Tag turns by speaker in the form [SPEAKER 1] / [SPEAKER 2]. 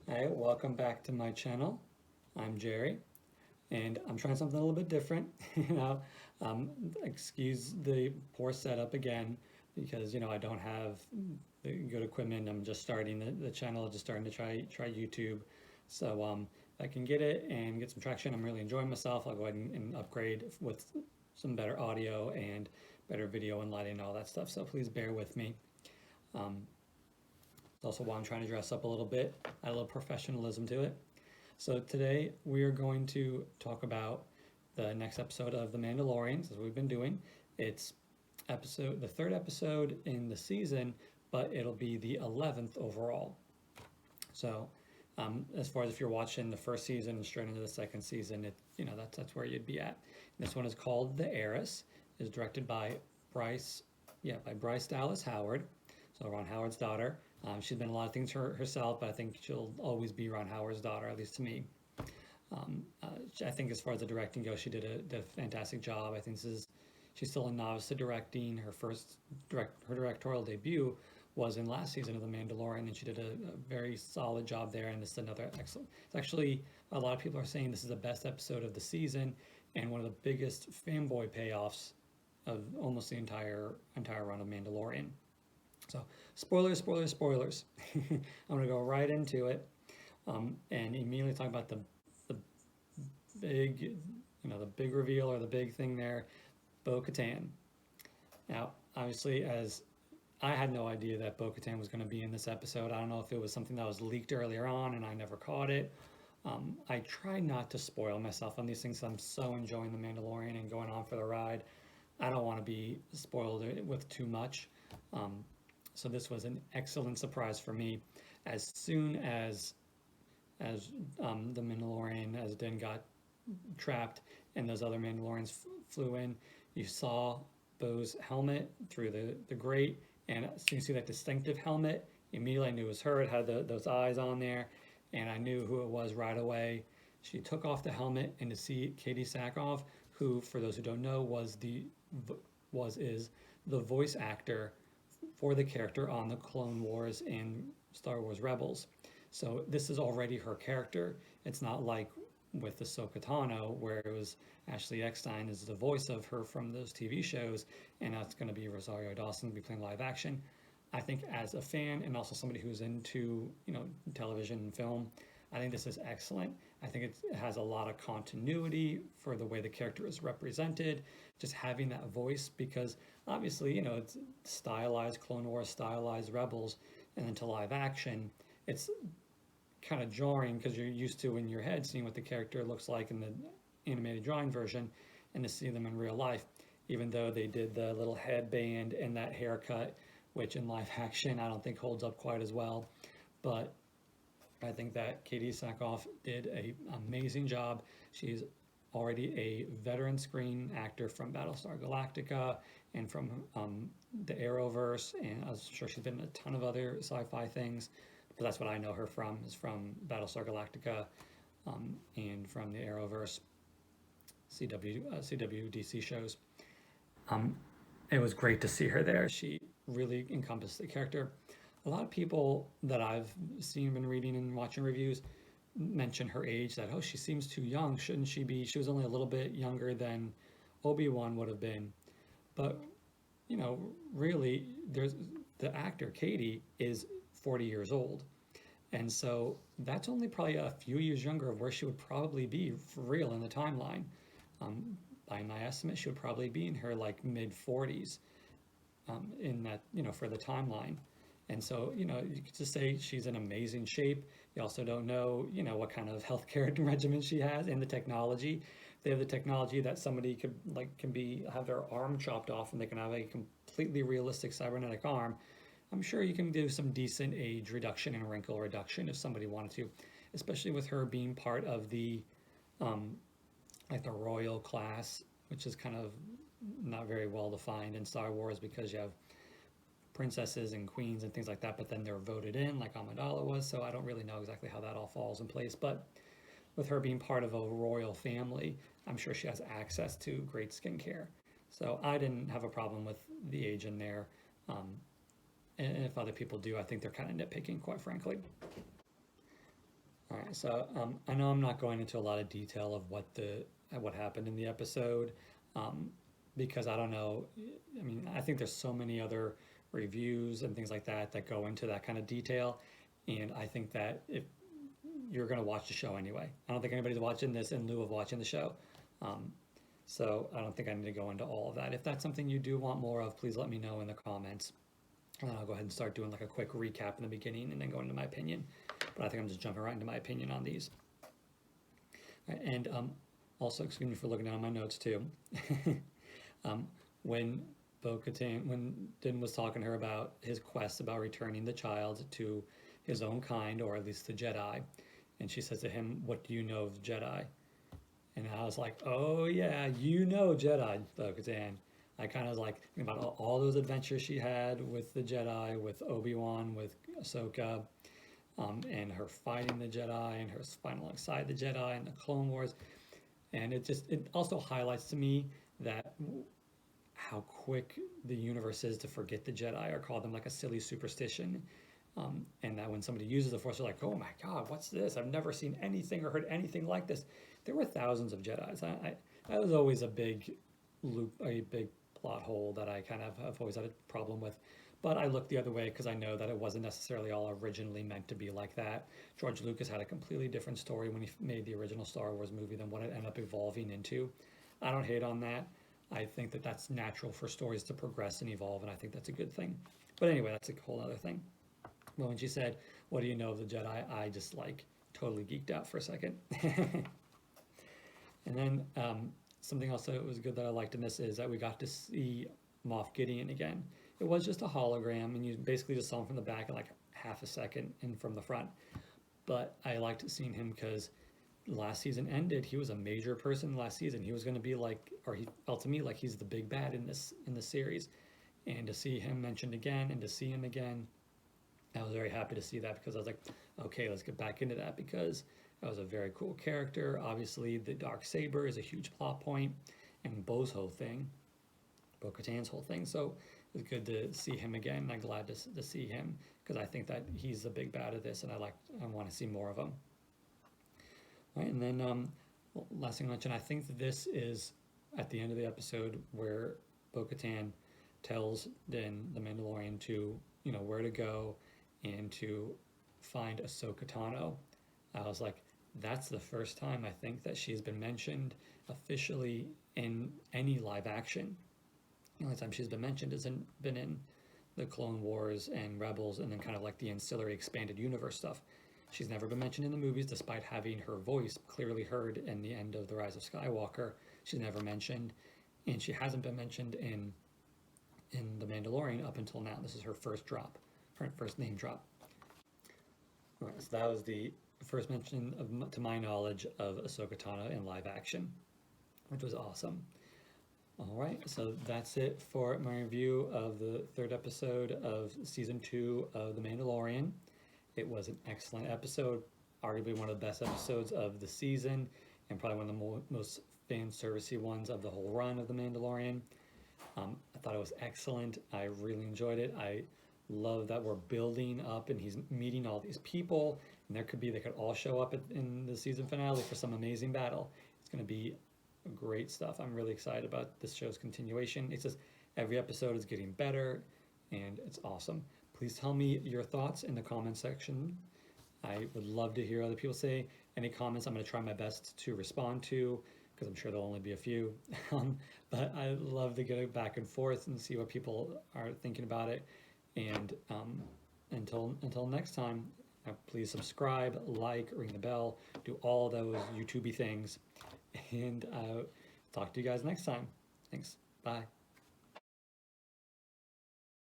[SPEAKER 1] Hi, welcome back to my channel. I'm Jerry, and I'm trying something a little bit different. You know, excuse the poor setup again because I don't have the good equipment. I'm just starting the channel, just starting to try YouTube. So if I can get it and get some traction, I'm really enjoying myself. I'll go ahead and upgrade with some better audio and better video and lighting and all that stuff. So please bear with me. Um, it's also why I'm trying to dress up a little bit, add a little professionalism to it. So today we are going to talk about the next episode of The Mandalorian, as we've been doing. It's the third episode in the season, but it'll be the 11th overall. So as far as if you're watching the first season and straight into the second season, that's where you'd be at. This one is called The Heiress. Is directed by Bryce Dallas Howard. So Ron Howard's daughter. She's been a lot of things herself, but I think she'll always be Ron Howard's daughter, at least to me. Um, uh, I think as far as the directing goes, she did a fantastic job. I think she's still a novice to directing. Her directorial debut was in last season of The Mandalorian, and she did a very solid job there. And this is another excellent. It's actually a lot of people are saying this is the best episode of the season and one of the biggest fanboy payoffs of almost the entire run of Mandalorian. So spoilers, spoilers, spoilers. I'm gonna go right into it and immediately talk about the big, the big reveal or the big thing there, Bo-Katan. Now, obviously, as I had no idea that Bo-Katan was going to be in this episode. I don't know if it was something that was leaked earlier on and I never caught it. I try not to spoil myself on these things. I'm so enjoying The Mandalorian and going on for the ride. I don't want to be spoiled with too much. Um, so this was an excellent surprise for me. As soon as the Mandalorian, as Din got trapped and those other Mandalorians flew in, you saw Bo's helmet through the grate, and so you see that distinctive helmet. Immediately I knew it was her. It had those eyes on there, and I knew who it was right away. She took off the helmet, and to see Katie Sackhoff, who, for those who don't know, is the voice actor for the character on the Clone Wars and Star Wars Rebels. So this is already her character. It's not like with Ahsoka Tano, where it was Ashley Eckstein is the voice of her from those TV shows, and that's going to be Rosario Dawson to be playing live action. I think as a fan and also somebody who's into television and film, I think this is excellent. I think it has a lot of continuity for the way the character is represented, just having that voice because obviously it's stylized Clone Wars, stylized Rebels, and then to live action, it's kind of jarring because you're used to in your head seeing what the character looks like in the animated drawing version and to see them in real life, even though they did the little headband and that haircut, which in live action I don't think holds up quite as well. But I think that Katie Sackhoff did an amazing job. She's already a veteran screen actor from Battlestar Galactica and from the Arrowverse, and I'm sure she's been in a ton of other sci-fi things. But that's what I know her from is from Battlestar Galactica and from the Arrowverse CWDC shows. Um, it was great to see her there. She really encompassed the character. A lot of people that I've seen and reading and watching reviews mention her age that, oh, she seems too young. Shouldn't she be? She was only a little bit younger than Obi-Wan would have been. But, really, there's the actor, Katie, is 40 years old. And so that's only probably a few years younger of where she would probably be for real in the timeline. Um, by my estimate, she would probably be in her like mid 40s in that, for the timeline. And so, you could just say she's in amazing shape. You also don't know, what kind of healthcare regimen she has and the technology. They have the technology that somebody could have their arm chopped off and they can have a completely realistic cybernetic arm. I'm sure you can do some decent age reduction and wrinkle reduction if somebody wanted to, especially with her being part of the um, like the royal class, which is kind of not very well defined in Star Wars because you have princesses and queens and things like that, but then they're voted in like Amidala was. So I don't really know exactly how that all falls in place. But with her being part of a royal family, I'm sure she has access to great skincare. So I didn't have a problem with the age in there. And if other people do, I think they're kind of nitpicking, quite frankly. All right, so I know I'm not going into a lot of detail of what happened in the episode, um, because I don't know. I mean, I think there's so many other reviews and things like that that go into that kind of detail, and I think that if you're going to watch the show anyway, I don't think anybody's watching this in lieu of watching the show. Um, so I don't think I need to go into all of that. If that's something you do want more of, please let me know in the comments. And then I'll go ahead and start doing like a quick recap in the beginning and then go into my opinion. But I think I'm just jumping right into my opinion on these. Right, and also, excuse me for looking down my notes too. um, when when Din was talking to her about his quest about returning the child to his own kind, or at least the Jedi, and she says to him, "What do you know of the Jedi?" And I was like, "Oh yeah, you know Jedi, Bo-Katan." I kind of like think about all those adventures she had with the Jedi, with Obi-Wan, with Ahsoka, and her fighting the Jedi and her fighting alongside the Jedi and the Clone Wars. And it also highlights to me that how quick the universe is to forget the Jedi or call them like a silly superstition. And that when somebody uses the Force, they're like, "Oh my God, what's this? I've never seen anything or heard anything like this." There were thousands of Jedi's. That was always a big loop, a big plot hole that I kind of have always had a problem with. But I look the other way because I know that it wasn't necessarily all originally meant to be like that. George Lucas had a completely different story when he made the original Star Wars movie than what it ended up evolving into. I don't hate on that. I think that that's natural for stories to progress and evolve, and I think that's a good thing. But anyway, that's a whole other thing. But when she said, "What do you know of the Jedi?" I just like totally geeked out for a second. And then something else that was good that I liked in this is that we got to see Moff Gideon again. It was just a hologram, and you basically just saw him from the back in like half a second and from the front. But I liked seeing him because last season ended. He was a major person last season. He was going to be like, or he felt to me like he's the big bad in this series. And to see him mentioned again and to see him again, I was very happy to see that because I was like, okay, let's get back into that because that was a very cool character. Obviously, the dark saber is a huge plot point, and Bo's whole thing, Bo-Katan's whole thing. So it's good to see him again. I'm glad to see him because I think that he's the big bad of this, and I want to see more of him. Right, and then last thing I mentioned, I think that this is at the end of the episode where Bo-Katan tells Din, the Mandalorian, to where to go and to find Ahsoka Tano. I was like, that's the first time I think that she's been mentioned officially in any live action. The only time she's been mentioned has been in the Clone Wars and Rebels, and then kind of like the ancillary expanded universe stuff. She's never been mentioned in the movies, despite having her voice clearly heard in the end of The Rise of Skywalker. She's never mentioned, and she hasn't been mentioned in The Mandalorian up until now. This is her first drop, her first name drop. All right, so that was the first mention, to my knowledge, of Ahsoka Tano in live action, which was awesome. All right, so that's it for my review of the third episode of season 2 of The Mandalorian. It was an excellent episode, arguably one of the best episodes of the season, and probably one of the most fan-servicey ones of the whole run of The Mandalorian. I thought it was excellent. I really enjoyed it. I love that we're building up and he's meeting all these people, and they could all show up in the season finale for some amazing battle. It's going to be great stuff. I'm really excited about this show's continuation. It's just every episode is getting better, and it's awesome. Please tell me your thoughts in the comment section. I would love to hear other people say any comments. I'm going to try my best to respond to because I'm sure there'll only be a few. But I love to get it back and forth and see what people are thinking about it. And until next time, please subscribe, like, ring the bell, do all those YouTubey things. And talk to you guys next time. Thanks. Bye.